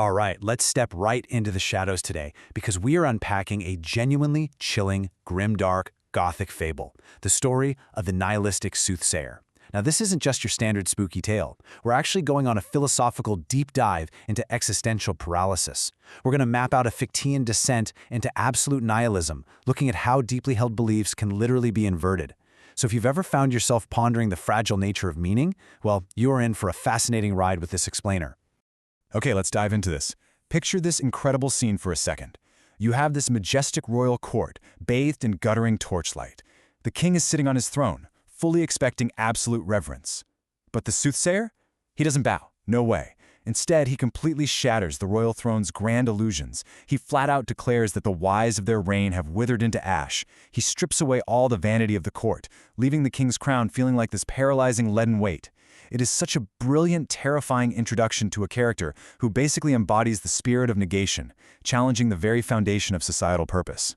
All right, let's step right into the shadows today because we are unpacking a genuinely chilling, grimdark, gothic fable, the story of the nihilistic soothsayer. Now, this isn't just your standard spooky tale. We're actually going on a philosophical deep dive into existential paralysis. We're going to map out a Fichtean descent into absolute nihilism, looking at how deeply held beliefs can literally be inverted. So if you've ever found yourself pondering the fragile nature of meaning, well, you are in for a fascinating ride with this explainer. Okay, let's dive into this. Picture this incredible scene for a second. You have this majestic royal court, bathed in guttering torchlight. The king is sitting on his throne, fully expecting absolute reverence. But the soothsayer? He doesn't bow. No way. Instead, he completely shatters the royal throne's grand illusions. He flat out declares that the wise of their reign have withered into ash. He strips away all the vanity of the court, leaving the king's crown feeling like this paralyzing leaden weight. It is such a brilliant, terrifying introduction to a character who basically embodies the spirit of negation, challenging the very foundation of societal purpose.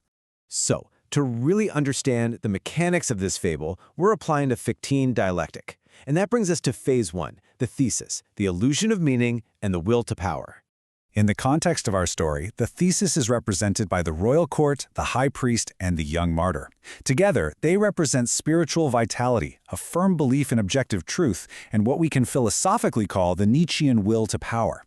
So, to really understand the mechanics of this fable, we're applying the Fichtean dialectic. And that brings us to phase one, the thesis, the illusion of meaning, and the will to power. In the context of our story, the thesis is represented by the royal court, the high priest, and the young martyr. Together, they represent spiritual vitality, a firm belief in objective truth, and what we can philosophically call the Nietzschean will to power.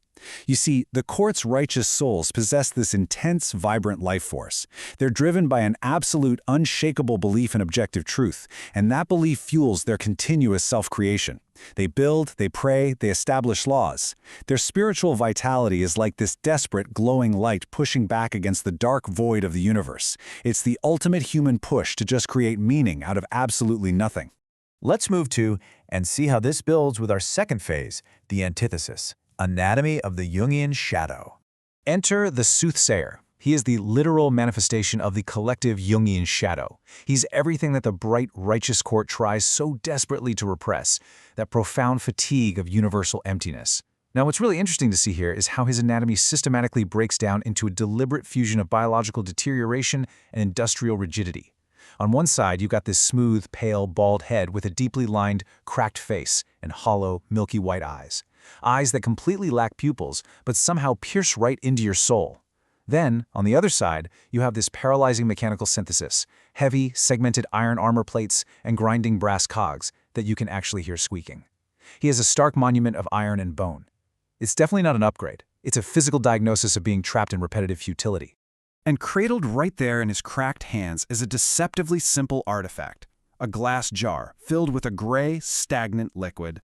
You see, the court's righteous souls possess this intense, vibrant life force. They're driven by an absolute, unshakable belief in objective truth, and that belief fuels their continuous self-creation. They build, they pray, they establish laws. Their spiritual vitality is like this desperate, glowing light pushing back against the dark void of the universe. It's the ultimate human push to just create meaning out of absolutely nothing. Let's move to and see how this builds with our second phase, the antithesis. Anatomy of the Jungian shadow. Enter the soothsayer. He is the literal manifestation of the collective Jungian shadow. He's everything that the bright, righteous court tries so desperately to repress, that profound fatigue of universal emptiness. Now, what's really interesting to see here is how his anatomy systematically breaks down into a deliberate fusion of biological deterioration and industrial rigidity. On one side, you've got this smooth, pale, bald head with a deeply lined, cracked face and hollow, milky white eyes. Eyes that completely lack pupils, but somehow pierce right into your soul. Then, on the other side, you have this paralyzing mechanical synthesis, heavy, segmented iron armor plates and grinding brass cogs that you can actually hear squeaking. He is a stark monument of iron and bone. It's definitely not an upgrade. It's a physical diagnosis of being trapped in repetitive futility. And cradled right there in his cracked hands is a deceptively simple artifact, a glass jar filled with a gray, stagnant liquid.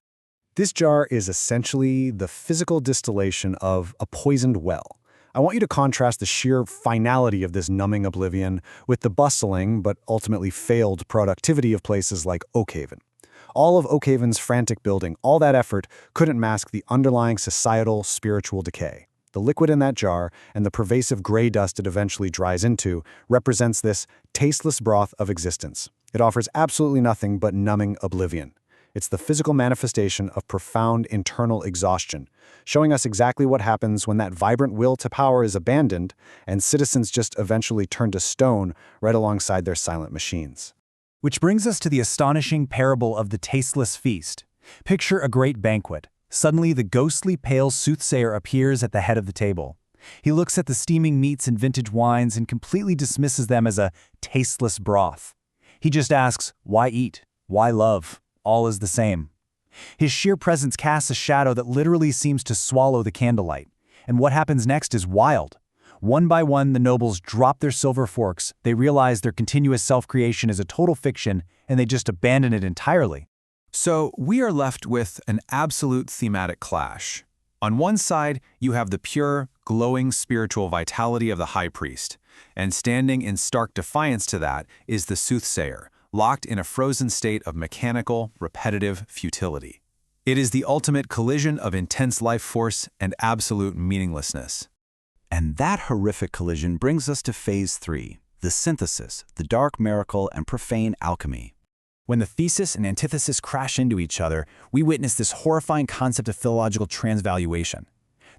This jar is essentially the physical distillation of a poisoned well. I want you to contrast the sheer finality of this numbing oblivion with the bustling but ultimately failed productivity of places like Oakhaven. All of Oakhaven's frantic building, all that effort, couldn't mask the underlying societal, spiritual decay. The liquid in that jar, and the pervasive gray dust it eventually dries into, represents this tasteless broth of existence. It offers absolutely nothing but numbing oblivion. It's the physical manifestation of profound internal exhaustion, showing us exactly what happens when that vibrant will to power is abandoned and citizens just eventually turn to stone right alongside their silent machines. Which brings us to the astonishing parable of the tasteless feast. Picture a great banquet. Suddenly, the ghostly pale soothsayer appears at the head of the table. He looks at the steaming meats and vintage wines and completely dismisses them as a tasteless broth. He just asks, why eat? Why love? All is the same. His sheer presence casts a shadow that literally seems to swallow the candlelight. And what happens next is wild. One by one, the nobles drop their silver forks, they realize their continuous self-creation is a total fiction, and they just abandon it entirely. So we are left with an absolute thematic clash. On one side, you have the pure, glowing spiritual vitality of the high priest, and standing in stark defiance to that is the soothsayer, locked in a frozen state of mechanical, repetitive futility. It is the ultimate collision of intense life force and absolute meaninglessness. And that horrific collision brings us to phase 3, the synthesis, the dark miracle and profane alchemy. When the thesis and antithesis crash into each other, we witness this horrifying concept of philological transvaluation.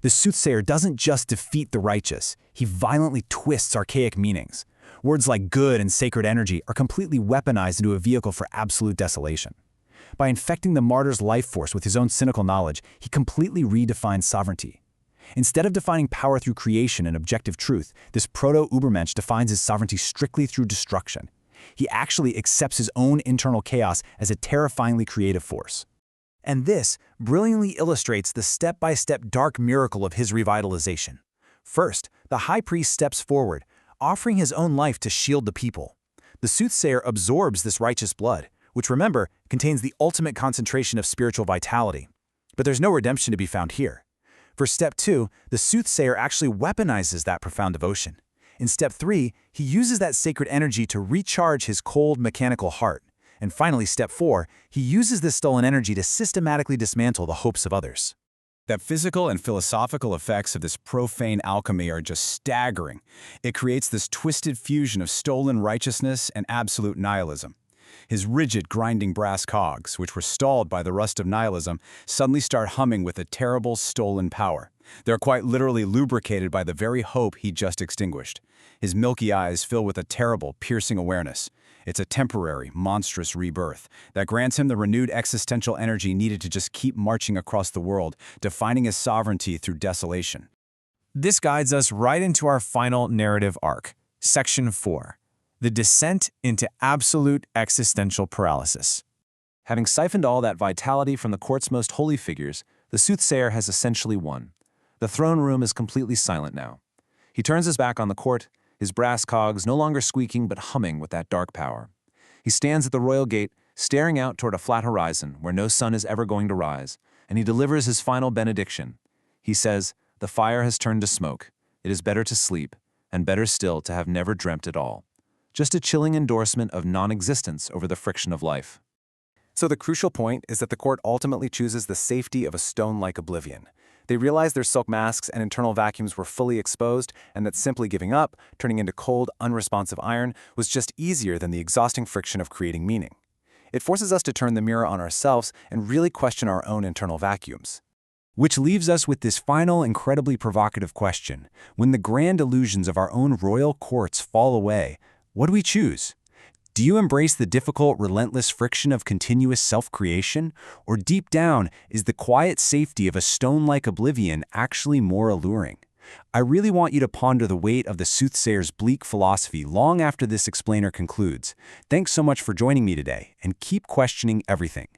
The soothsayer doesn't just defeat the righteous, he violently twists archaic meanings. Words like good and sacred energy are completely weaponized into a vehicle for absolute desolation. By infecting the martyr's life force with his own cynical knowledge, he completely redefines sovereignty. Instead of defining power through creation and objective truth, this proto-Ubermensch defines his sovereignty strictly through destruction. He actually accepts his own internal chaos as a terrifyingly creative force. And this brilliantly illustrates the step-by-step dark miracle of his revitalization. First, the high priest steps forward, offering his own life to shield the people. The soothsayer absorbs this righteous blood, which, remember, contains the ultimate concentration of spiritual vitality. But there's no redemption to be found here. For step 2, the soothsayer actually weaponizes that profound devotion. In step 3, he uses that sacred energy to recharge his cold, mechanical heart. And finally, step 4, he uses this stolen energy to systematically dismantle the hopes of others. The physical and philosophical effects of this profane alchemy are just staggering. It creates this twisted fusion of stolen righteousness and absolute nihilism. His rigid, grinding brass cogs, which were stalled by the rust of nihilism, suddenly start humming with a terrible, stolen power. They're quite literally lubricated by the very hope he just extinguished. His milky eyes fill with a terrible, piercing awareness. It's a temporary, monstrous rebirth that grants him the renewed existential energy needed to just keep marching across the world, defining his sovereignty through desolation. This guides us right into our final narrative arc, Section 4. The descent into absolute existential paralysis. Having siphoned all that vitality from the court's most holy figures, the soothsayer has essentially won. The throne room is completely silent now. He turns his back on the court, his brass cogs no longer squeaking but humming with that dark power. He stands at the royal gate, staring out toward a flat horizon where no sun is ever going to rise, and he delivers his final benediction. He says, "The fire has turned to smoke. It is better to sleep, and better still to have never dreamt at all." Just a chilling endorsement of non-existence over the friction of life. So the crucial point is that the court ultimately chooses the safety of a stone-like oblivion. They realize their silk masks and internal vacuums were fully exposed, and that simply giving up, turning into cold, unresponsive iron, was just easier than the exhausting friction of creating meaning. It forces us to turn the mirror on ourselves and really question our own internal vacuums. Which leaves us with this final, incredibly provocative question. When the grand illusions of our own royal courts fall away, what do we choose? Do you embrace the difficult, relentless friction of continuous self-creation? Or deep down, is the quiet safety of a stone-like oblivion actually more alluring? I really want you to ponder the weight of the soothsayer's bleak philosophy long after this explainer concludes. Thanks so much for joining me today, and keep questioning everything.